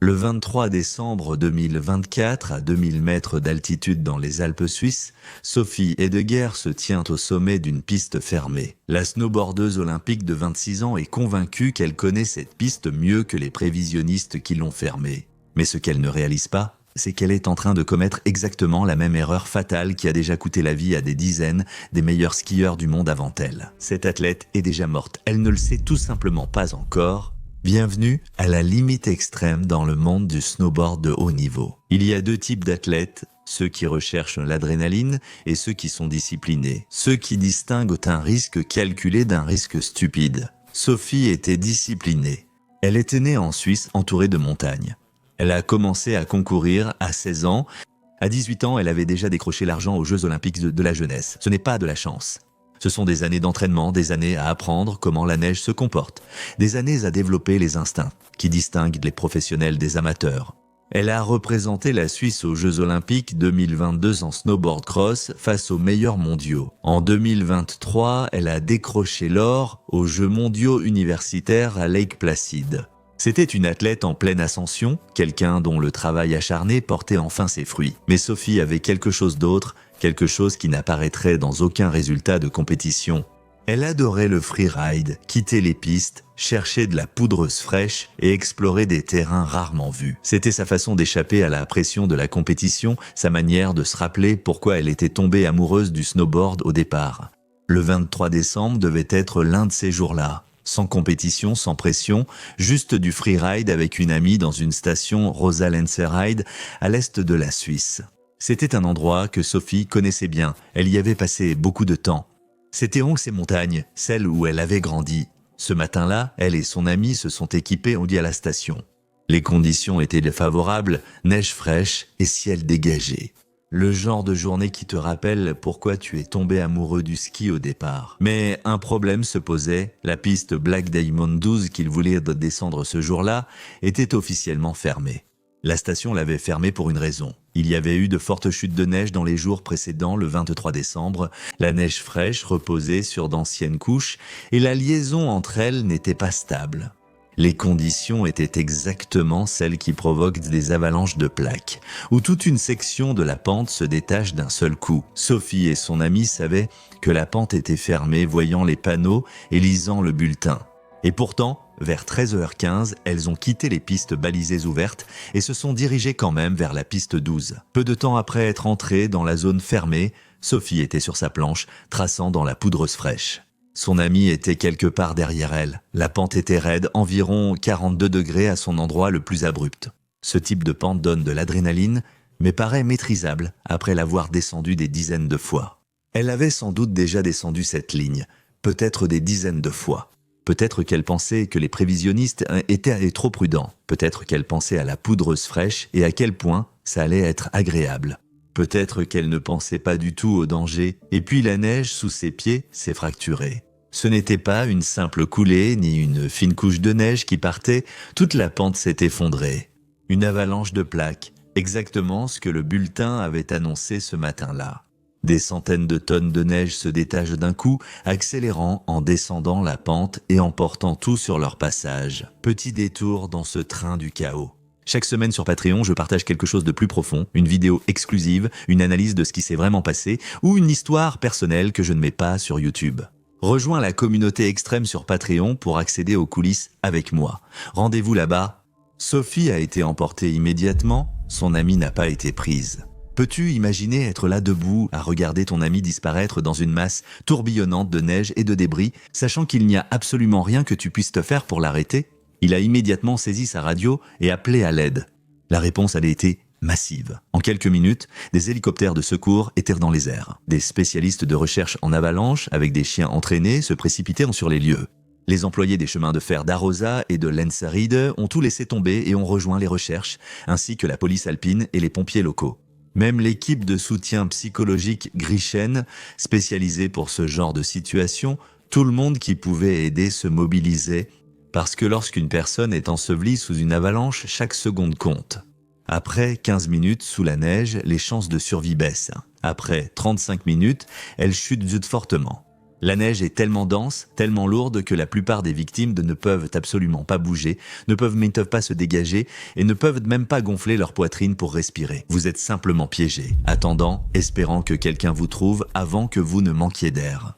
Le 23 décembre 2024, à 2000 mètres d'altitude dans les Alpes suisses, Sophie Hedegaard se tient au sommet d'une piste fermée. La snowboardeuse olympique de 26 ans est convaincue qu'elle connaît cette piste mieux que les prévisionnistes qui l'ont fermée. Mais ce qu'elle ne réalise pas, c'est qu'elle est en train de commettre exactement la même erreur fatale qui a déjà coûté la vie à des dizaines des meilleurs skieurs du monde avant elle. Cette athlète est déjà morte, elle ne le sait tout simplement pas encore. Bienvenue à la limite extrême dans le monde du snowboard de haut niveau. Il y a deux types d'athlètes, ceux qui recherchent l'adrénaline et ceux qui sont disciplinés. Ceux qui distinguent un risque calculé d'un risque stupide. Sophie était disciplinée. Elle était née en Suisse entourée de montagnes. Elle a commencé à concourir à 16 ans. À 18 ans, elle avait déjà décroché l'argent aux Jeux Olympiques de la jeunesse. Ce n'est pas de la chance. Ce sont des années d'entraînement, des années à apprendre comment la neige se comporte, des années à développer les instincts qui distinguent les professionnels des amateurs. Elle a représenté la Suisse aux Jeux Olympiques 2022 en snowboard cross face aux meilleurs mondiaux. En 2023, elle a décroché l'or aux Jeux mondiaux universitaires à Lake Placid. C'était une athlète en pleine ascension, quelqu'un dont le travail acharné portait enfin ses fruits. Mais Sophie avait quelque chose d'autre, quelque chose qui n'apparaîtrait dans aucun résultat de compétition. Elle adorait le freeride, quitter les pistes, chercher de la poudreuse fraîche et explorer des terrains rarement vus. C'était sa façon d'échapper à la pression de la compétition, sa manière de se rappeler pourquoi elle était tombée amoureuse du snowboard au départ. Le 23 décembre devait être l'un de ces jours-là. Sans compétition, sans pression, juste du freeride avec une amie dans une station Rosa Lenzerheide à l'est de la Suisse. C'était un endroit que Sophie connaissait bien, elle y avait passé beaucoup de temps. C'était donc ces montagnes, celles où elle avait grandi. Ce matin-là, elle et son amie se sont équipés, on dit à la station. Les conditions étaient favorables, neige fraîche et ciel dégagé. Le genre de journée qui te rappelle pourquoi tu es tombé amoureux du ski au départ. Mais un problème se posait, la piste Black Diamond 12 qu'il voulait descendre ce jour-là était officiellement fermée. La station l'avait fermée pour une raison. Il y avait eu de fortes chutes de neige dans les jours précédents, le 23 décembre. La neige fraîche reposait sur d'anciennes couches et la liaison entre elles n'était pas stable. Les conditions étaient exactement celles qui provoquent des avalanches de plaques, où toute une section de la pente se détache d'un seul coup. Sophie et son amie savaient que la pente était fermée, voyant les panneaux et lisant le bulletin. Et pourtant, vers 13h15, elles ont quitté les pistes balisées ouvertes et se sont dirigées quand même vers la piste 12. Peu de temps après être entrées dans la zone fermée, Sophie était sur sa planche, traçant dans la poudreuse fraîche. Son amie était quelque part derrière elle. La pente était raide, environ 42 degrés à son endroit le plus abrupt. Ce type de pente donne de l'adrénaline, mais paraît maîtrisable après l'avoir descendue des dizaines de fois. Elle avait sans doute déjà descendu cette ligne, peut-être des dizaines de fois. Peut-être qu'elle pensait que les prévisionnistes étaient trop prudents. Peut-être qu'elle pensait à la poudreuse fraîche et à quel point ça allait être agréable. Peut-être qu'elle ne pensait pas du tout au danger, et puis la neige sous ses pieds s'est fracturée. Ce n'était pas une simple coulée, ni une fine couche de neige qui partait, toute la pente s'est effondrée. Une avalanche de plaques, exactement ce que le bulletin avait annoncé ce matin-là. Des centaines de tonnes de neige se détachent d'un coup, accélérant en descendant la pente et emportant tout sur leur passage. Petit détour dans ce train du chaos. Chaque semaine sur Patreon, je partage quelque chose de plus profond, une vidéo exclusive, une analyse de ce qui s'est vraiment passé ou une histoire personnelle que je ne mets pas sur YouTube. Rejoins la communauté extrême sur Patreon pour accéder aux coulisses avec moi. Rendez-vous là-bas. Sophie a été emportée immédiatement, son amie n'a pas été prise. Peux-tu imaginer être là debout à regarder ton ami disparaître dans une masse tourbillonnante de neige et de débris, sachant qu'il n'y a absolument rien que tu puisses te faire pour l'arrêter ? Il a immédiatement saisi sa radio et appelé à l'aide. La réponse avait été massive. En quelques minutes, des hélicoptères de secours étaient dans les airs. Des spécialistes de recherche en avalanche, avec des chiens entraînés, se précipitèrent sur les lieux. Les employés des chemins de fer d'Arosa et de Lenzerheide ont tout laissé tomber et ont rejoint les recherches, ainsi que la police alpine et les pompiers locaux. Même l'équipe de soutien psychologique Grishen, spécialisée pour ce genre de situation, tout le monde qui pouvait aider se mobilisait, parce que lorsqu'une personne est ensevelie sous une avalanche, chaque seconde compte. Après 15 minutes sous la neige, les chances de survie baissent. Après 35 minutes, elles chutent fortement. La neige est tellement dense, tellement lourde que la plupart des victimes ne peuvent absolument pas bouger, ne peuvent pas se dégager et ne peuvent même pas gonfler leur poitrine pour respirer. Vous êtes simplement piégés, attendant, espérant que quelqu'un vous trouve avant que vous ne manquiez d'air.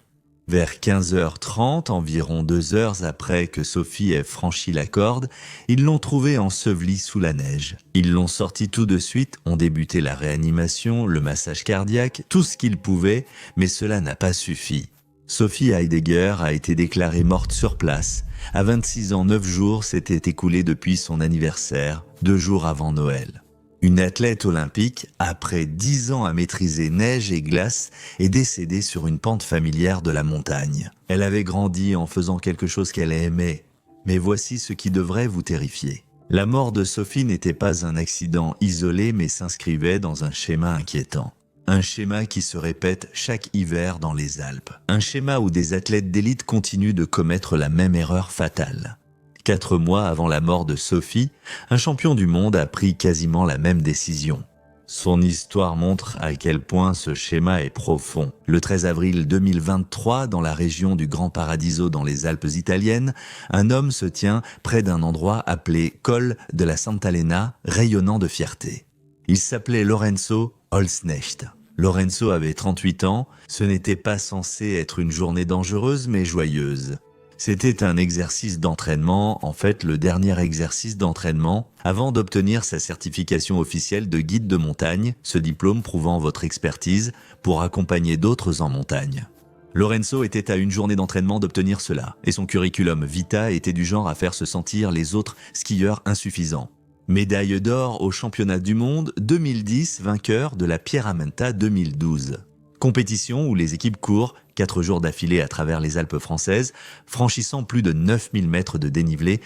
Vers 15h30, environ 2 heures après que Sophie ait franchi la corde, ils l'ont trouvée ensevelie sous la neige. Ils l'ont sortie tout de suite, ont débuté la réanimation, le massage cardiaque, tout ce qu'ils pouvaient, mais cela n'a pas suffi. Sophie Heidegger a été déclarée morte sur place. À 26 ans, 9 jours s'étaient écoulés depuis son anniversaire, 2 jours avant Noël. Une athlète olympique, après 10 ans à maîtriser neige et glace, est décédée sur une pente familière de la montagne. Elle avait grandi en faisant quelque chose qu'elle aimait. Mais voici ce qui devrait vous terrifier. La mort de Sophie n'était pas un accident isolé, mais s'inscrivait dans un schéma inquiétant. Un schéma qui se répète chaque hiver dans les Alpes. Un schéma où des athlètes d'élite continuent de commettre la même erreur fatale. 4 mois avant la mort de Sophie, un champion du monde a pris quasiment la même décision. Son histoire montre à quel point ce schéma est profond. Le 13 avril 2023, dans la région du Grand Paradiso dans les Alpes italiennes, un homme se tient près d'un endroit appelé Col de la Santalena, rayonnant de fierté. Il s'appelait Lorenzo Holzknecht. Lorenzo avait 38 ans, ce n'était pas censé être une journée dangereuse mais joyeuse. C'était un exercice d'entraînement, en fait le dernier exercice d'entraînement, avant d'obtenir sa certification officielle de guide de montagne, ce diplôme prouvant votre expertise pour accompagner d'autres en montagne. Lorenzo était à une journée d'entraînement d'obtenir cela, et son curriculum vitae était du genre à faire se sentir les autres skieurs insuffisants. Médaille d'or au championnat du monde 2010, vainqueur de la Pierramenta 2012. Compétition où les équipes courent 4 jours d'affilée à travers les Alpes françaises, franchissant plus de 9000 mètres de dénivelé.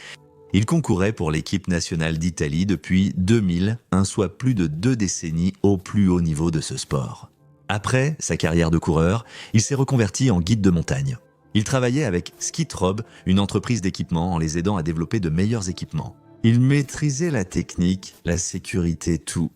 Il concourait pour l'équipe nationale d'Italie depuis 2001, soit plus de 2 décennies au plus haut niveau de ce sport. Après sa carrière de coureur, il s'est reconverti en guide de montagne. Il travaillait avec Skitrob, une entreprise d'équipement, en les aidant à développer de meilleurs équipements. Il maîtrisait la technique, la sécurité, tout.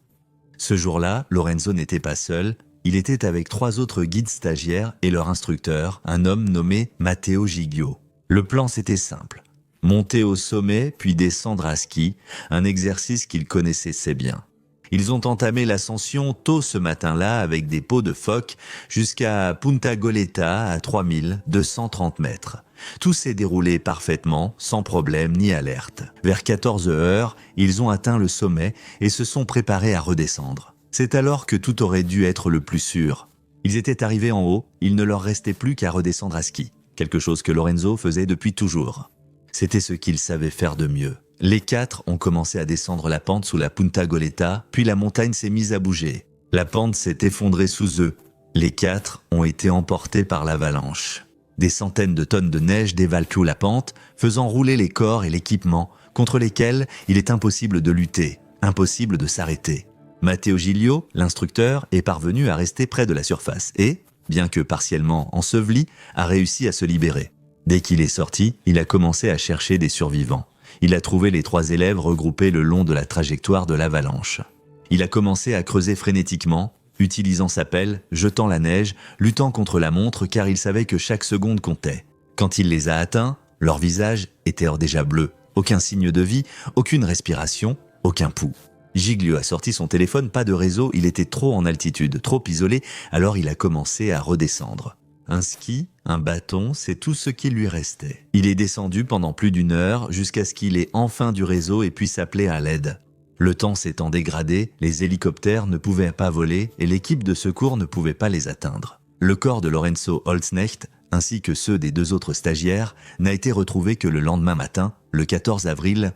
Ce jour-là, Lorenzo n'était pas seul. Il était avec 3 autres guides stagiaires et leur instructeur, un homme nommé Matteo Giglio. Le plan c'était simple. Monter au sommet, puis descendre à ski, un exercice qu'ils connaissaient assez bien. Ils ont entamé l'ascension tôt ce matin-là avec des pots de phoque jusqu'à Punta Goleta à 3230 mètres. Tout s'est déroulé parfaitement, sans problème ni alerte. Vers 14 heures, ils ont atteint le sommet et se sont préparés à redescendre. C'est alors que tout aurait dû être le plus sûr. Ils étaient arrivés en haut, il ne leur restait plus qu'à redescendre à ski, quelque chose que Lorenzo faisait depuis toujours. C'était ce qu'il savait faire de mieux. Les 4 ont commencé à descendre la pente sous la Punta Goleta, puis la montagne s'est mise à bouger. La pente s'est effondrée sous eux. Les 4 ont été emportés par l'avalanche. Des centaines de tonnes de neige dévalent tout la pente, faisant rouler les corps et l'équipement, contre lesquels il est impossible de lutter, impossible de s'arrêter. Matteo Giglio, l'instructeur, est parvenu à rester près de la surface et, bien que partiellement enseveli, a réussi à se libérer. Dès qu'il est sorti, il a commencé à chercher des survivants. Il a trouvé les 3 élèves regroupés le long de la trajectoire de l'avalanche. Il a commencé à creuser frénétiquement, utilisant sa pelle, jetant la neige, luttant contre la montre car il savait que chaque seconde comptait. Quand il les a atteints, leur visage était déjà bleu. Aucun signe de vie, aucune respiration, aucun pouls. Giglio a sorti son téléphone, pas de réseau, il était trop en altitude, trop isolé, alors il a commencé à redescendre. Un ski, un bâton, c'est tout ce qui lui restait. Il est descendu pendant plus d'1 heure jusqu'à ce qu'il ait enfin du réseau et puisse appeler à l'aide. Le temps s'étant dégradé, les hélicoptères ne pouvaient pas voler et l'équipe de secours ne pouvait pas les atteindre. Le corps de Lorenzo Holzknecht, ainsi que ceux des 2 autres stagiaires, n'a été retrouvé que le lendemain matin, le 14 avril.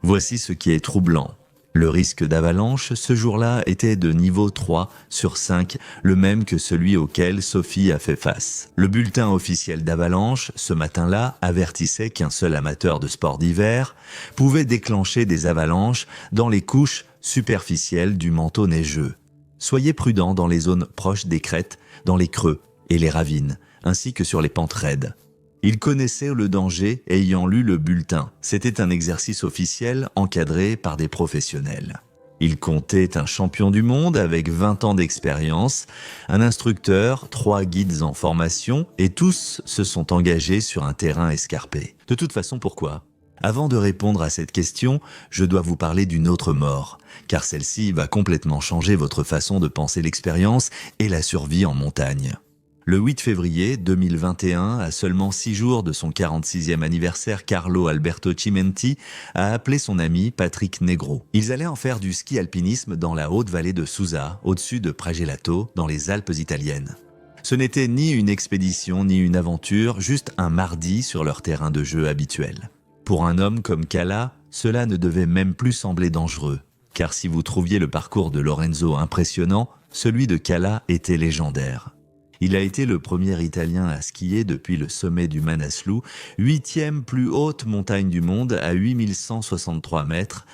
Voici ce qui est troublant. Le risque d'avalanche ce jour-là était de niveau 3 sur 5, le même que celui auquel Sophie a fait face. Le bulletin officiel d'avalanche, ce matin-là, avertissait qu'un seul amateur de sport d'hiver pouvait déclencher des avalanches dans les couches superficielles du manteau neigeux. Soyez prudents dans les zones proches des crêtes, dans les creux et les ravines, ainsi que sur les pentes raides. Il connaissait le danger ayant lu le bulletin. C'était un exercice officiel encadré par des professionnels. Il comptait un champion du monde avec 20 ans d'expérience, un instructeur, 3 guides en formation et tous se sont engagés sur un terrain escarpé. De toute façon, pourquoi ? Avant de répondre à cette question, je dois vous parler d'une autre mort, car celle-ci va complètement changer votre façon de penser l'expérience et la survie en montagne. Le 8 février 2021, à seulement 6 jours de son 46e anniversaire, Carlo Alberto Cimenti a appelé son ami Patrick Negro. Ils allaient en faire du ski alpinisme dans la haute vallée de Susa, au-dessus de Pragelato, dans les Alpes italiennes. Ce n'était ni une expédition ni une aventure, juste un mardi sur leur terrain de jeu habituel. Pour un homme comme Cala, cela ne devait même plus sembler dangereux, car si vous trouviez le parcours de Lorenzo impressionnant, celui de Cala était légendaire. Il a été le premier Italien à skier depuis le sommet du Manaslu, 8e plus haute montagne du monde à 8163 mètres,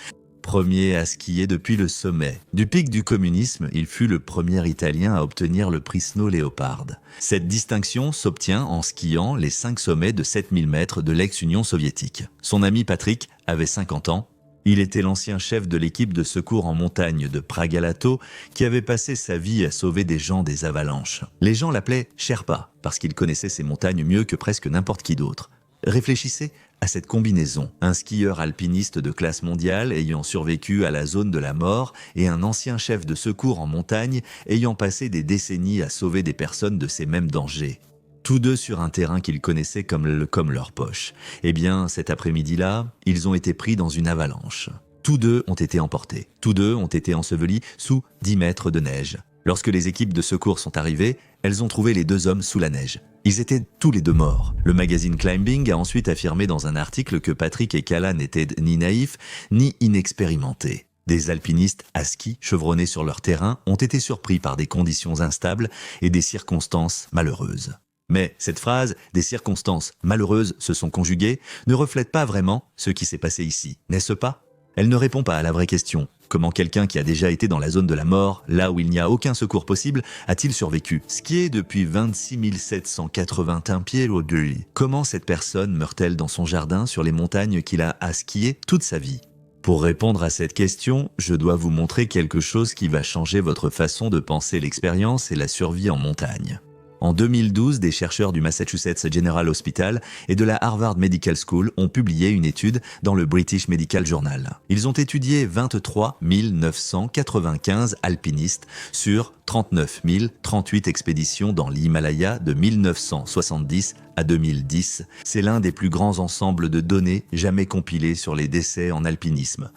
premier à skier depuis le sommet. Du pic du communisme, il fut le premier Italien à obtenir le prix Snow Leopard. Cette distinction s'obtient en skiant les 5 sommets de 7000 mètres de l'ex-Union soviétique. Son ami Patrick avait 50 ans. Il était l'ancien chef de l'équipe de secours en montagne de Pragelato qui avait passé sa vie à sauver des gens des avalanches. Les gens l'appelaient Sherpa parce qu'il connaissait ces montagnes mieux que presque n'importe qui d'autre. Réfléchissez à cette combinaison. Un skieur alpiniste de classe mondiale ayant survécu à la zone de la mort et un ancien chef de secours en montagne ayant passé des décennies à sauver des personnes de ces mêmes dangers. Tous deux sur un terrain qu'ils connaissaient comme leur poche. Eh bien, cet après-midi-là, ils ont été pris dans une avalanche. Tous deux ont été emportés. Tous deux ont été ensevelis sous 10 mètres de neige. Lorsque les équipes de secours sont arrivées, elles ont trouvé les 2 hommes sous la neige. Ils étaient tous les 2 morts. Le magazine Climbing a ensuite affirmé dans un article que Patrick et Cala n'étaient ni naïfs, ni inexpérimentés. Des alpinistes à ski chevronnés sur leur terrain ont été surpris par des conditions instables et des circonstances malheureuses. Mais cette phrase « des circonstances malheureuses se sont conjuguées » ne reflète pas vraiment ce qui s'est passé ici, n'est-ce pas ? Elle ne répond pas à la vraie question. Comment quelqu'un qui a déjà été dans la zone de la mort, là où il n'y a aucun secours possible, a-t-il survécu ? Skier depuis 26 781 pieds au deuil. Comment cette personne meurt-elle dans son jardin sur les montagnes qu'il a à skier toute sa vie ? Pour répondre à cette question, je dois vous montrer quelque chose qui va changer votre façon de penser l'expérience et la survie en montagne. En 2012, des chercheurs du Massachusetts General Hospital et de la Harvard Medical School ont publié une étude dans le British Medical Journal. Ils ont étudié 23 995 alpinistes sur 39 038 expéditions dans l'Himalaya de 1970 à 2010. C'est l'un des plus grands ensembles de données jamais compilés sur les décès en alpinisme.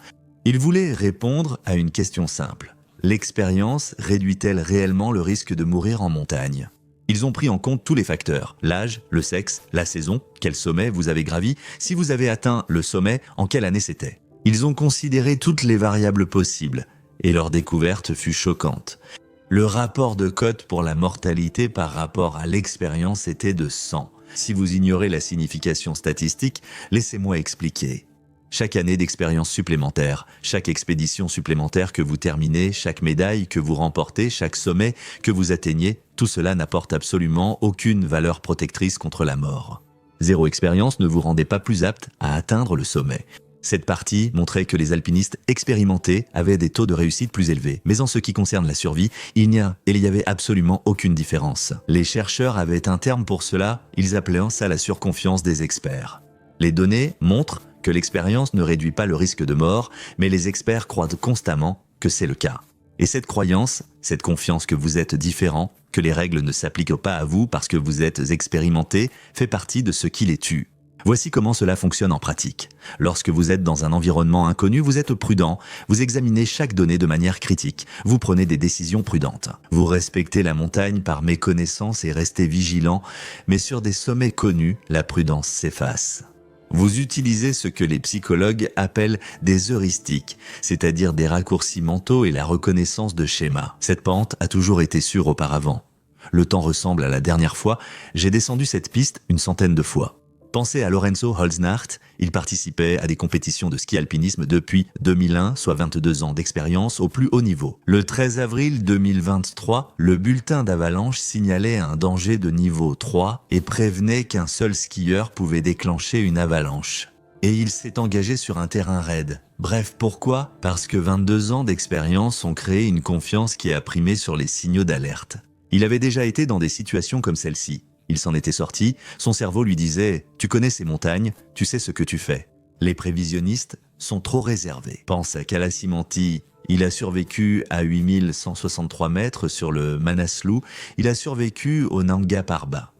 Ils voulaient répondre à une question simple. L'expérience réduit-elle réellement le risque de mourir en montagne ? Ils ont pris en compte tous les facteurs, l'âge, le sexe, la saison, quel sommet vous avez gravi, si vous avez atteint le sommet, en quelle année c'était. Ils ont considéré toutes les variables possibles, et leur découverte fut choquante. Le rapport de cote pour la mortalité par rapport à l'expérience était de 100. Si vous ignorez la signification statistique, laissez-moi expliquer. Chaque année d'expérience supplémentaire, chaque expédition supplémentaire que vous terminez, chaque médaille que vous remportez, chaque sommet que vous atteignez, tout cela n'apporte absolument aucune valeur protectrice contre la mort. Zéro expérience ne vous rendait pas plus apte à atteindre le sommet. Cette partie montrait que les alpinistes expérimentés avaient des taux de réussite plus élevés. Mais en ce qui concerne la survie, il n'y avait absolument aucune différence. Les chercheurs avaient un terme pour cela, ils appelaient ça la surconfiance des experts. Les données montrent que l'expérience ne réduit pas le risque de mort, mais les experts croient constamment que c'est le cas. Et cette croyance, cette confiance que vous êtes différent, que les règles ne s'appliquent pas à vous parce que vous êtes expérimenté, fait partie de ce qui les tue. Voici comment cela fonctionne en pratique. Lorsque vous êtes dans un environnement inconnu, vous êtes prudent, vous examinez chaque donnée de manière critique, vous prenez des décisions prudentes. Vous respectez la montagne par méconnaissance et restez vigilant, mais sur des sommets connus, la prudence s'efface. Vous utilisez ce que les psychologues appellent des heuristiques, c'est-à-dire des raccourcis mentaux et la reconnaissance de schémas. Cette pente a toujours été sûre auparavant. Le temps ressemble à la dernière fois, j'ai descendu cette piste une centaine de fois. Pensez à Lorenzo Holznart, il participait à des compétitions de ski alpinisme depuis 2001, soit 22 ans d'expérience au plus haut niveau. Le 13 avril 2023, le bulletin d'avalanche signalait un danger de niveau 3 et prévenait qu'un seul skieur pouvait déclencher une avalanche. et il s'est engagé sur un terrain raide. Bref, pourquoi? Parce que 22 ans d'expérience ont créé une confiance qui a primé sur les signaux d'alerte. Il avait déjà été dans des situations comme celle-ci. Il s'en était sorti, son cerveau lui disait « Tu connais ces montagnes, tu sais ce que tu fais ». Les prévisionnistes sont trop réservés. Pense à Kalasimhanti. Il a survécu à 8163 mètres sur le Manaslu. Il a survécu au Nanga Parbat.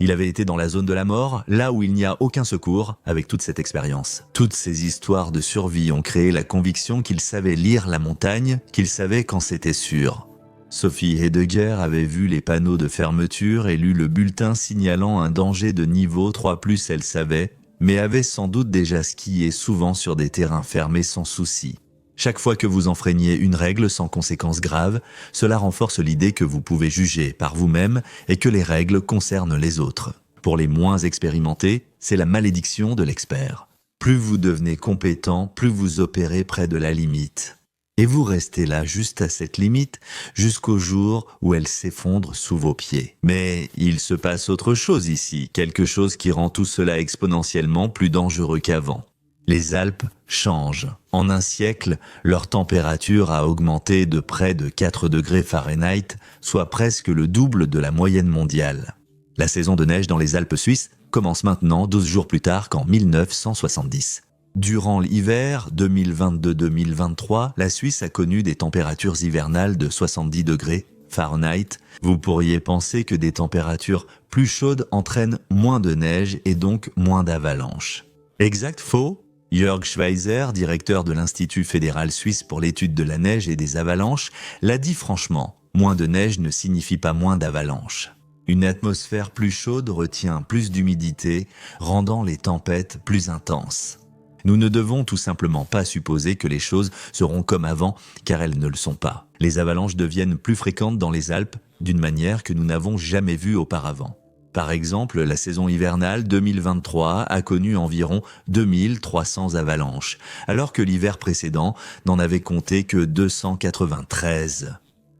Il avait été dans la zone de la mort, là où il n'y a aucun secours, avec toute cette expérience. Toutes ces histoires de survie ont créé la conviction qu'il savait lire la montagne, qu'il savait quand c'était sûr. Sophie Hedegaard avait vu les panneaux de fermeture et lu le bulletin signalant un danger de niveau 3+, elle savait, mais avait sans doute déjà skié souvent sur des terrains fermés sans souci. Chaque fois que vous enfreignez une règle sans conséquences graves, cela renforce l'idée que vous pouvez juger par vous-même et que les règles concernent les autres. Pour les moins expérimentés, c'est la malédiction de l'expert. Plus vous devenez compétent, plus vous opérez près de la limite. Et vous restez là juste à cette limite jusqu'au jour où elle s'effondre sous vos pieds. Mais il se passe autre chose ici, quelque chose qui rend tout cela exponentiellement plus dangereux qu'avant. Les Alpes changent. En un siècle, leur température a augmenté de près de 4 degrés Fahrenheit, soit presque le double de la moyenne mondiale. La saison de neige dans les Alpes suisses commence maintenant 12 jours plus tard qu'en 1970. Durant l'hiver 2022-2023, la Suisse a connu des températures hivernales de 70 degrés Fahrenheit. Vous pourriez penser que des températures plus chaudes entraînent moins de neige et donc moins d'avalanches. Exact, faux? Jörg Schweizer, directeur de l'Institut fédéral suisse pour l'étude de la neige et des avalanches, l'a dit franchement, moins de neige ne signifie pas moins d'avalanches. Une atmosphère plus chaude retient plus d'humidité, rendant les tempêtes plus intenses. Nous ne devons tout simplement pas supposer que les choses seront comme avant, car elles ne le sont pas. Les avalanches deviennent plus fréquentes dans les Alpes d'une manière que nous n'avons jamais vue auparavant. Par exemple, la saison hivernale 2023 a connu environ 2300 avalanches, alors que l'hiver précédent n'en avait compté que 293.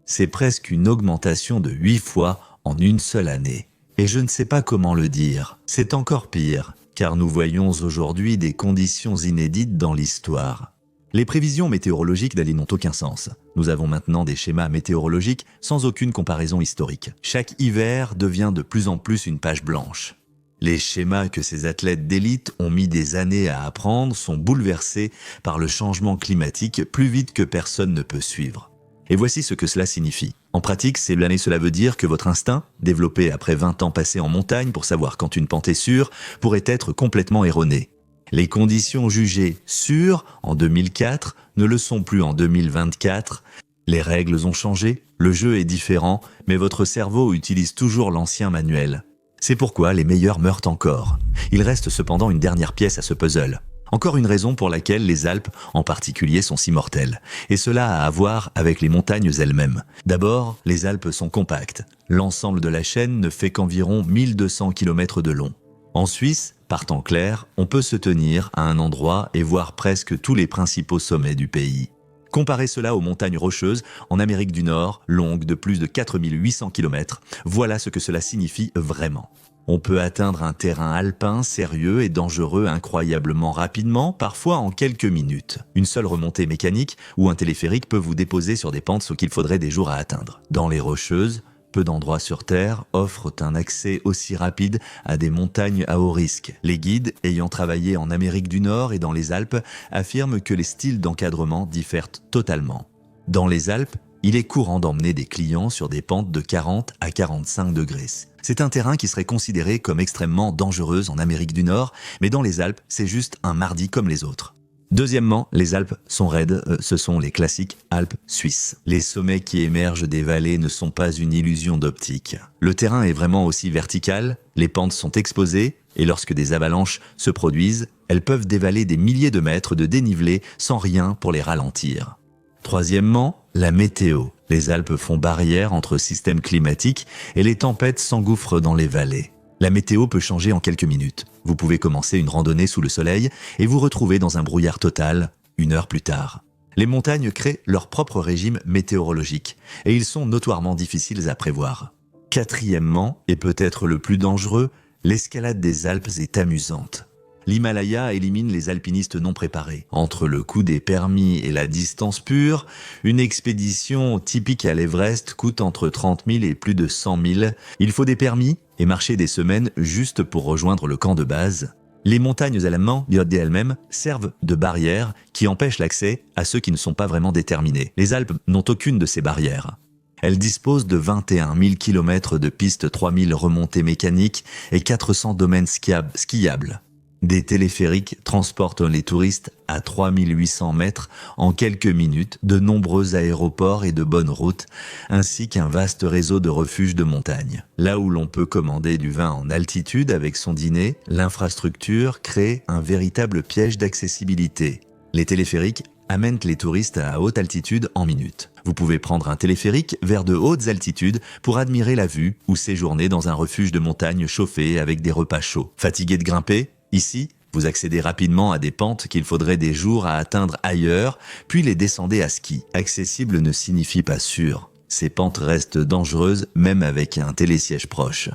C'est presque une augmentation de 8 fois en une seule année. Et je ne sais pas comment le dire. C'est encore pire, car nous voyons aujourd'hui des conditions inédites dans l'histoire. Les prévisions météorologiques d'Ali n'ont aucun sens. Nous avons maintenant des schémas météorologiques sans aucune comparaison historique. Chaque hiver devient de plus en plus une page blanche. Les schémas que ces athlètes d'élite ont mis des années à apprendre sont bouleversés par le changement climatique plus vite que personne ne peut suivre. Et voici ce que cela signifie. En pratique, cela veut dire que votre instinct, développé après 20 ans passés en montagne pour savoir quand une pente est sûre, pourrait être complètement erroné. Les conditions jugées sûres en 2004 ne le sont plus en 2024. Les règles ont changé, le jeu est différent, mais votre cerveau utilise toujours l'ancien manuel. C'est pourquoi les meilleurs meurent encore. Il reste cependant une dernière pièce à ce puzzle. Encore une raison pour laquelle les Alpes, en particulier, sont si mortelles. Et cela a à voir avec les montagnes elles-mêmes. D'abord, les Alpes sont compactes. L'ensemble de la chaîne ne fait qu'environ 1200 km de long. En Suisse, par temps clair, on peut se tenir à un endroit et voir presque tous les principaux sommets du pays. Comparez cela aux montagnes rocheuses en Amérique du Nord, longues de plus de 4800 km. Voilà ce que cela signifie vraiment. On peut atteindre un terrain alpin sérieux et dangereux incroyablement rapidement, parfois en quelques minutes. Une seule remontée mécanique ou un téléphérique peut vous déposer sur des pentes qu'il faudrait des jours à atteindre. Dans les rocheuses, peu d'endroits sur Terre offrent un accès aussi rapide à des montagnes à haut risque. Les guides, ayant travaillé en Amérique du Nord et dans les Alpes, affirment que les styles d'encadrement diffèrent totalement. Dans les Alpes, il est courant d'emmener des clients sur des pentes de 40 à 45 degrés. C'est un terrain qui serait considéré comme extrêmement dangereux en Amérique du Nord, mais dans les Alpes, c'est juste un mardi comme les autres. Deuxièmement, les Alpes sont raides, ce sont les classiques Alpes suisses. Les sommets qui émergent des vallées ne sont pas une illusion d'optique. Le terrain est vraiment aussi vertical, les pentes sont exposées, et lorsque des avalanches se produisent, elles peuvent dévaler des milliers de mètres de dénivelé sans rien pour les ralentir. Troisièmement, la météo. Les Alpes font barrière entre systèmes climatiques et les tempêtes s'engouffrent dans les vallées. La météo peut changer en quelques minutes. Vous pouvez commencer une randonnée sous le soleil et vous retrouver dans un brouillard total 1 heure plus tard. Les montagnes créent leur propre régime météorologique et ils sont notoirement difficiles à prévoir. Quatrièmement, et peut-être le plus dangereux, l'escalade des Alpes est amusante. L'Himalaya élimine les alpinistes non préparés. Entre le coût des permis et la distance pure, une expédition typique à l'Everest coûte entre 30 000 et plus de 100 000. Il faut des permis et marcher des semaines juste pour rejoindre le camp de base. Les montagnes allemandes, elles-mêmes, servent de barrières qui empêchent l'accès à ceux qui ne sont pas vraiment déterminés. Les Alpes n'ont aucune de ces barrières. Elles disposent de 21 000 km de pistes, 3 000 remontées mécaniques et 400 domaines skiables. Des téléphériques transportent les touristes à 3800 mètres en quelques minutes, de nombreux aéroports et de bonnes routes, ainsi qu'un vaste réseau de refuges de montagne. Là où l'on peut commander du vin en altitude avec son dîner, l'infrastructure crée un véritable piège d'accessibilité. Les téléphériques amènent les touristes à haute altitude en minutes. Vous pouvez prendre un téléphérique vers de hautes altitudes pour admirer la vue ou séjourner dans un refuge de montagne chauffé avec des repas chauds. Fatigué de grimper ? Ici, vous accédez rapidement à des pentes qu'il faudrait des jours à atteindre ailleurs, puis les descendez à ski. Accessible ne signifie pas sûr. Ces pentes restent dangereuses même avec un télésiège proche.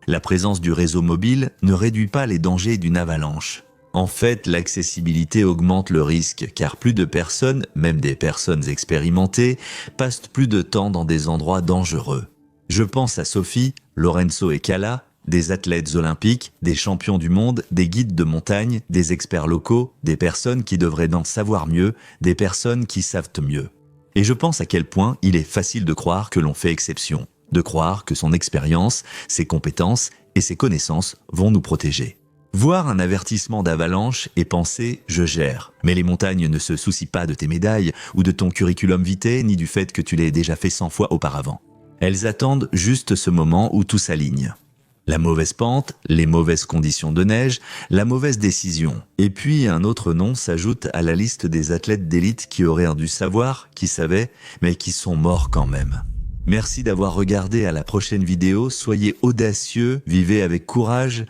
La présence du réseau mobile ne réduit pas les dangers d'une avalanche. En fait, l'accessibilité augmente le risque, car plus de personnes, même des personnes expérimentées, passent plus de temps dans des endroits dangereux. Je pense à Sophie, Lorenzo et Kala, des athlètes olympiques, des champions du monde, des guides de montagne, des experts locaux, des personnes qui devraient en savoir mieux, des personnes qui savent mieux. Et je pense à quel point il est facile de croire que l'on fait exception, de croire que son expérience, ses compétences et ses connaissances vont nous protéger. Voir un avertissement d'avalanche et penser « je gère ». Mais les montagnes ne se soucient pas de tes médailles ou de ton curriculum vitae ni du fait que tu l'aies déjà fait 100 fois auparavant. Elles attendent juste ce moment où tout s'aligne. La mauvaise pente, les mauvaises conditions de neige, la mauvaise décision. Et puis un autre nom s'ajoute à la liste des athlètes d'élite qui auraient dû savoir, qui savaient, mais qui sont morts quand même. Merci d'avoir regardé. À la prochaine vidéo, soyez audacieux, vivez avec courage